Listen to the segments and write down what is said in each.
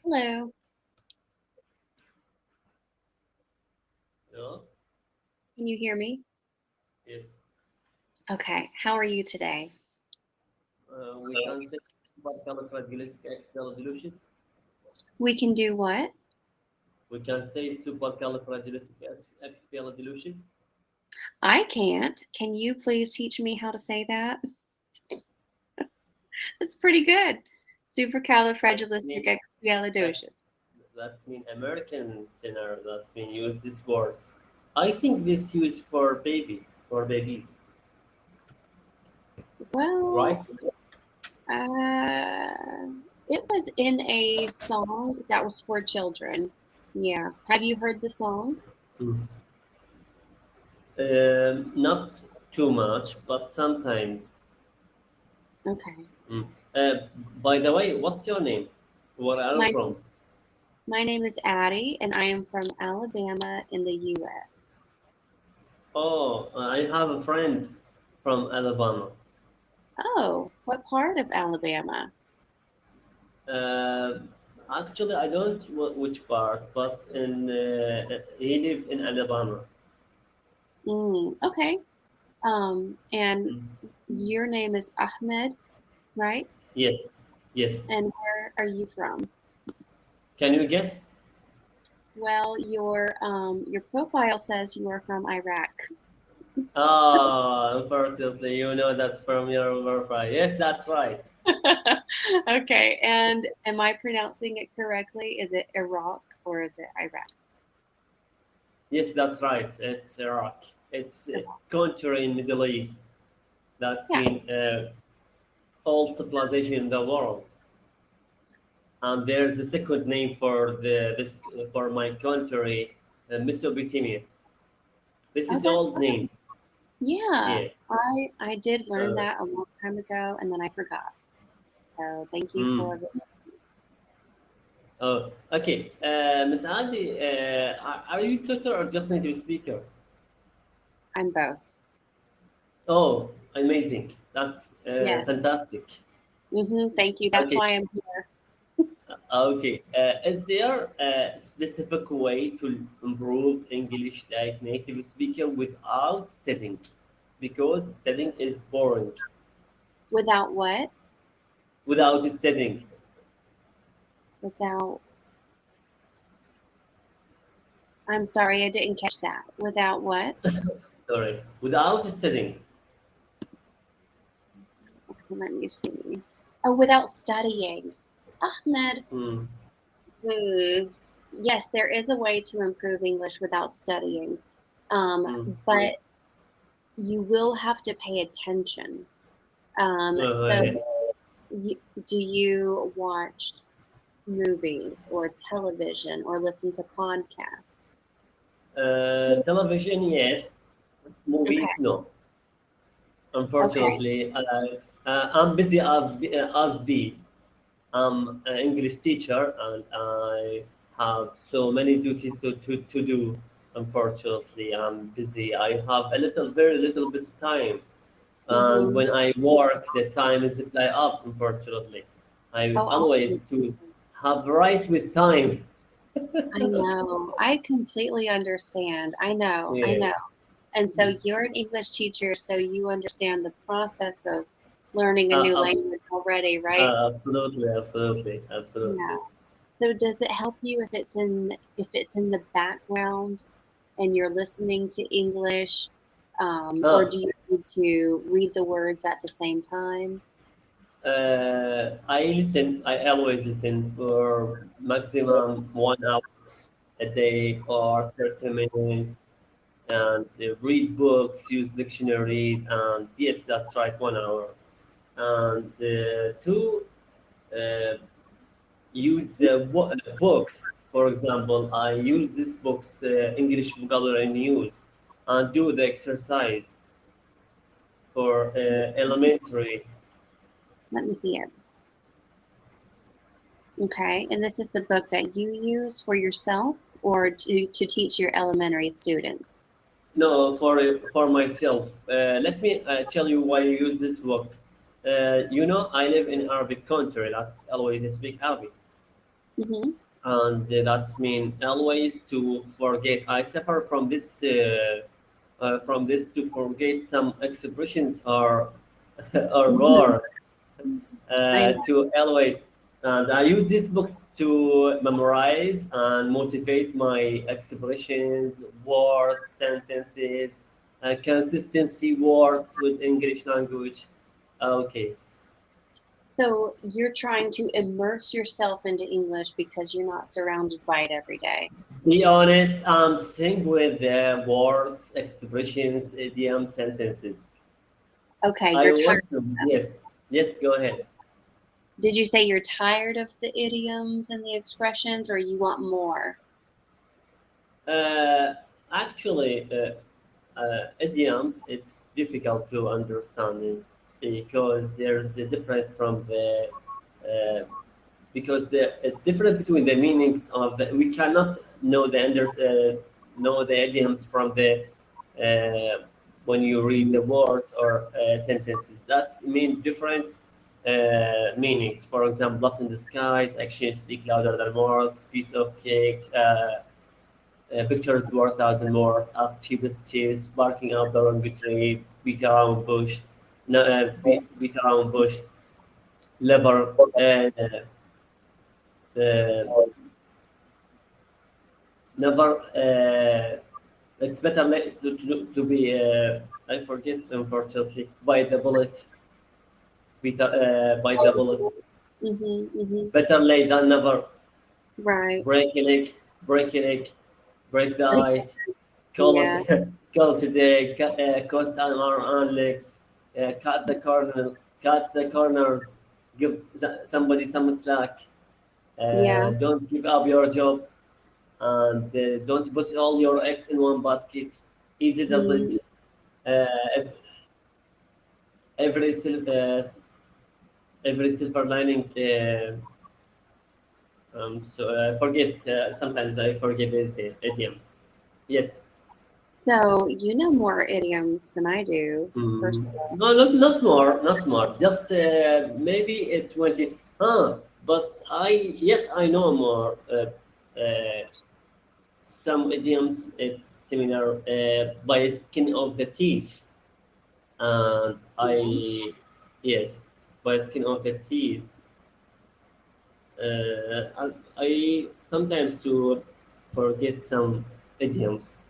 Hello, No? can you hear me? Yes. Okay, how are you today? We can say supercalifragilisticexpialidocious. We can do what? We can say supercalifragilisticexpialidocious. I can't. Can you please teach me how to say that? That's pretty good. That's mean that Supercalifragilisticexpialidocious. that's mean American sinner. That's mean use these words. I think this used for babies, right? Well, it was in a song that was for children. Yeah. Have you heard the song? Mm. Not too much, but sometimes. Okay. Mm. Uh, by the way, what's your name? Where are you My from? my name is Addie, and I am from Alabama in the U.S. Oh, I have a friend from Alabama. Oh, what part of Alabama? Uh, Actually, I don't know which part, but he lives in Alabama. Okay. And Mm. your name is Ahmed, right? Yes, yes. And where are you from? Can you guess? Well, your profile says you are from Iraq. Ah, unfortunately, you know that from your profile. Yes, that's right. Okay, and am I pronouncing it correctly? Is it Iraq or is it Iraq? Yes, that's right. It's Iraq. It's a Iraq. country in Middle East. That's Yeah, mean all civilization in the world. And there's a second name for this for my country, Mesopotamia. This oh, is that's old right. name. Yeah, Yes. I did learn Uh, that a long time ago, and then I forgot. So thank you mm. for the. Oh, okay. Miss Adi, are you tutor or just native speaker? I'm both. Oh, amazing. That's Yes. fantastic. Thank you. That's Okay. why I'm here. Okay. Is there a specific way to improve English like native speaker without studying? Because studying is boring. Without what? Without studying, Without. I'm sorry, I didn't catch that. Without what? sorry, without studying. Okay, let me see. Oh, without studying. Ahmed, Hmm. hmm. Yes, there is a way to improve English without studying. Um, Hmm. but you will have to pay attention. So Yes. you, do you watch movies or television or listen to podcasts? Television, yes. Okay, Movies, no. okay. Unfortunately, I'm busy as B. I'm an English teacher and I have so many duties to do. Unfortunately, I'm busy. I have a little, very little bit of time. And Mm-hmm. when I work, the time is fly up, unfortunately. I Oh, I always to have rice with time. I know. I completely understand. I know. I Yeah. know. And so you're an English teacher, so you understand the process of learning a Uh, new abs- language already, right? Absolutely, absolutely, Yeah. absolutely. So does it help you if it's in the background and you're listening to English, or Uh, do you need to read the words at the same time? I listen. I always listen for maximum 1 hour a day or 30 minutes, and read books, use dictionaries, and yes, that's right, 1 hour. And two, uh, use the books. For example, I use this book's English vocabulary news and do the exercise for elementary. Let me see it. Okay. And this is the book that you use for yourself or to teach your elementary students? No, for myself. Let me tell you why I use this book. I live in Arabic country. That's always speak Arabic. Mm-hmm. and that's mean always to forget. I suffer from this to forget some expressions or or Mm-hmm. words I know. to always. And I use these books to memorize and motivate my expressions, words, sentences, consistency words with English language. Okay. So you're trying to immerse yourself into English because you're not surrounded by it every day. Be honest, sing with the words, expressions, idiom, sentences. Okay, I you're tired want to, of them. yes, yes, go ahead. Did you say you're tired of the idioms and the expressions, or you want more? Uh, Actually, idioms, it's difficult to understand it because there's a difference from the uh, because the difference between the meanings of we cannot know the idioms from the when you read the words or sentences that mean different meanings. For example, blast in the skies, actions speak louder than words, piece of cake, pictures worth thousand words, as cheapest chips, barking up the wrong tree, beat around bush, no, beat around bush, lever, uh, never. It's better to be. I forget unfortunately. By the bullet. By the bullet. Mm-hmm, mm-hmm. Better late than never. Right. Break a leg. Break a leg. Break the ice. Call Yeah. it. Call today. Cost an arm and legs. Cut the corner. Cut the corners. Give somebody some slack. Yeah. Don't give up your job. And don't put all your eggs in one basket. Easy does Mm, it. Uh, every every silver lining. So I forget. Sometimes I forget these idioms. Yes. so you know more idioms than I do, first Mm. of all. No, not more, not more. Just maybe 20. But yes, I know more. Some idioms it's similar by skin of the teeth. And Yeah. yes, by skin of the teeth. I sometimes to forget some idioms.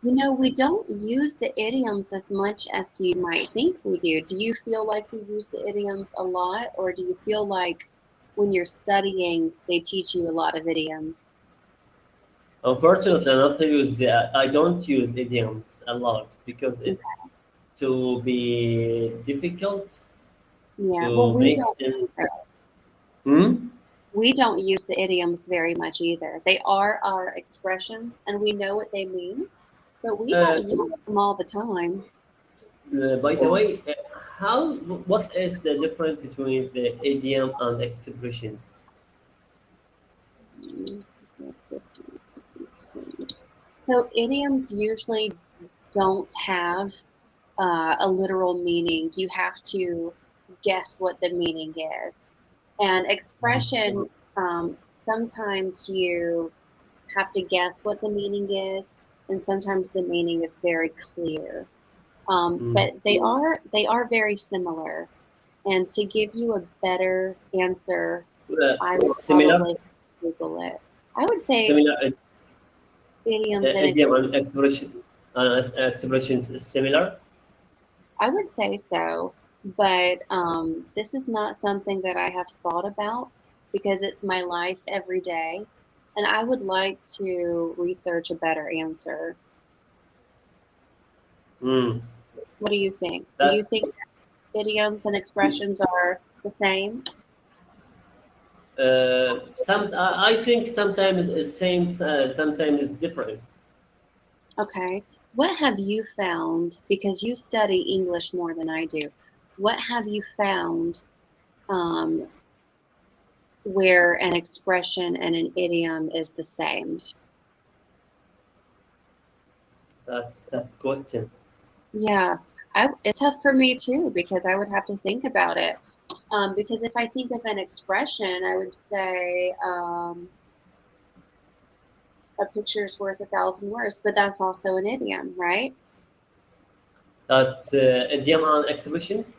You know, we don't use the idioms as much as you might think we do. Do you feel like we use the idioms a lot, or do you feel like when you're studying, they teach you a lot of idioms? Unfortunately, I don't use idioms a lot because it's to be difficult Yeah, well, to make them. Hmm? we don't use the idioms very much either. They are our expressions, and we know what they mean, but we Uh, don't use them all the time. by the way, what is the difference between the idiom and expressions? So idioms usually don't have a literal meaning. You have to guess what the meaning is. And expression, um, sometimes you have to guess what the meaning is, and sometimes the meaning is very clear. Mm. But they are very similar. And to give you a better answer, I would Similar, probably Google it. I would say similar idioms and idiom and expressions is similar. I would say so, but this is not something that I have thought about because it's my life every day, and I would like to research a better answer. Mm. What do you think? Do you That think idioms and expressions are the same? I think sometimes it's same, sometimes it's different. Okay. What have you found, because you study English more than I do, what have you found um, where an expression and an idiom is the same? That's question. Yeah, it's tough for me too because I would have to think about it. Because if I think of an expression, I would say a picture's worth 1,000 words, but that's also an idiom, right? That's idiom and expressions.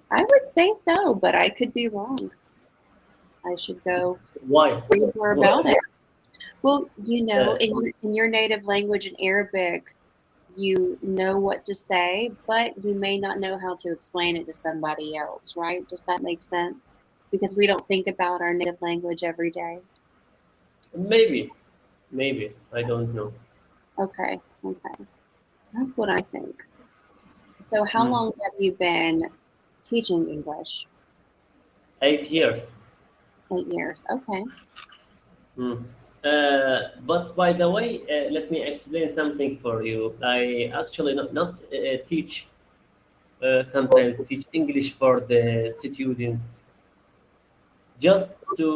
I would say so, but I could be wrong. I should go Why? read more about Why? it. Well, Uh, in your native language in Arabic, you know what to say, but you may not know how to explain it to somebody else, right? Does that make sense? Because we don't think about our native language every day. maybe, maybe I don't know. Okay, okay. That's what I think. So, how Hmm. long have you been teaching English? 8 years. 8 years. Okay. Hmm. But by the way, let me explain something for you. I actually not teach. Sometimes teach English for the students, just to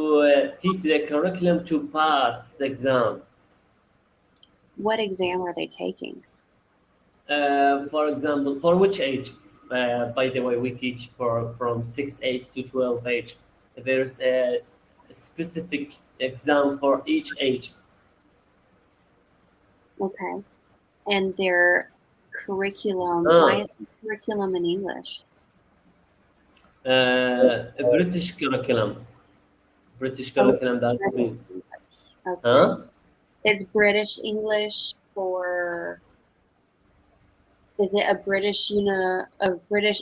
teach the curriculum to pass the exam. What exam are they taking? For example, for which age? By the way, we teach for from 6 age to 12 age. There's a specific exam for each age. Okay. And their curriculum, why Uh, is the curriculum in English? a British curriculum. British Oh, it's curriculum, that's British me. English. Okay. Huh? It's British English for, is it a British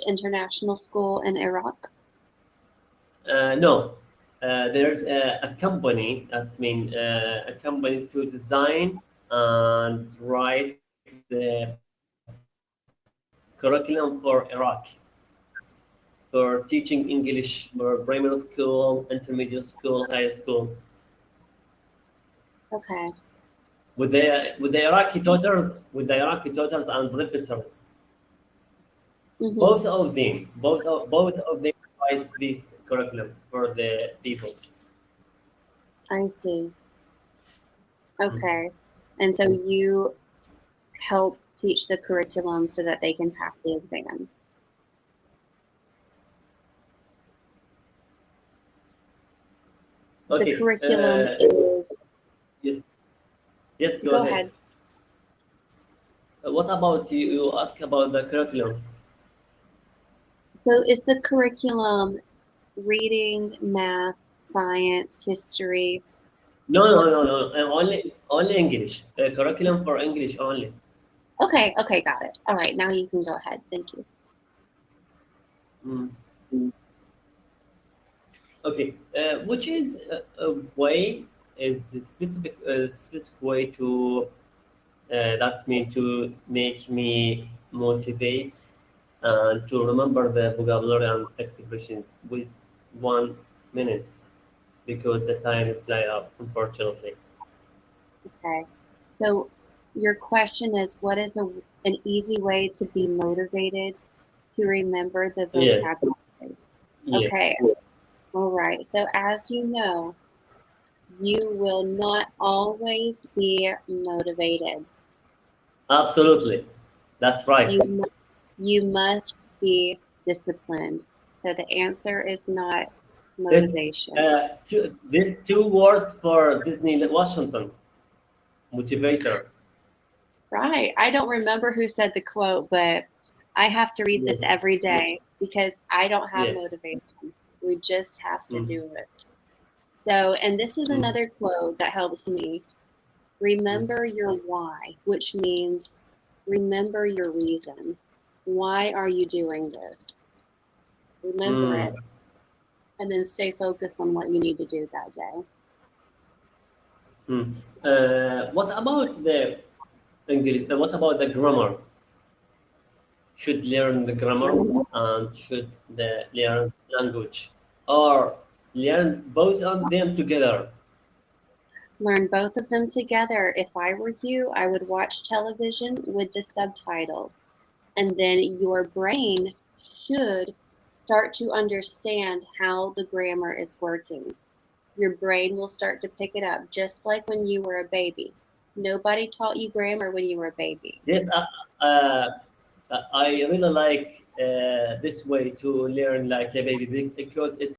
international school in Iraq? No. There's a company, that's mean a company to design and write the curriculum for Iraq, for teaching English for primary school, intermediate school, high school, Okay. With the Iraqi tutors and professors. Mm-hmm. Both of them write this curriculum for the people. I see. Mm. Okay. And so you help teach the curriculum so that they can pass the exam. The Okay. curriculum is, Yes. Yes. Go go ahead. ahead. What about you? You ask about the curriculum. So is the curriculum reading, math, science, history? No, no, What? no, no. Only English. Curriculum for English only. Okay, okay, got it. All right, now you can go ahead. Thank you. Mm. Okay. Which is a way is a specific way to that's mean to make me motivate and to remember the vocabulary and expressions with 1 minute because the time fly up unfortunately. Okay. So your question is, what is an easy way to be motivated to remember the Yes. vocabulary? Yes. Okay. All right. So as you know, you will not always be motivated. Absolutely. That's right. You must be disciplined. So the answer is not This motivation. these two words for Disney Washington motivator. Right. I don't remember who said the quote, but I have to read this Yes. every day because I don't have Yeah. motivation. We just have to Mm. do it. So, and this is Mm. another quote that helps me. Mm. Remember your why, which means remember your reason. Why are you doing this? Remember Mm. it and then stay focused on what you need to do that day. Mm. What about the English? What about the grammar? Should learn the grammar and should the learn language or learn both of them together? Learn both of them together. If I were you, I would watch television with the subtitles. And then your brain should start to understand how the grammar is working. Your brain will start to pick it up, just like when you were a baby. Nobody taught you grammar when you were a baby. Yes. I really like this way to learn like a baby because it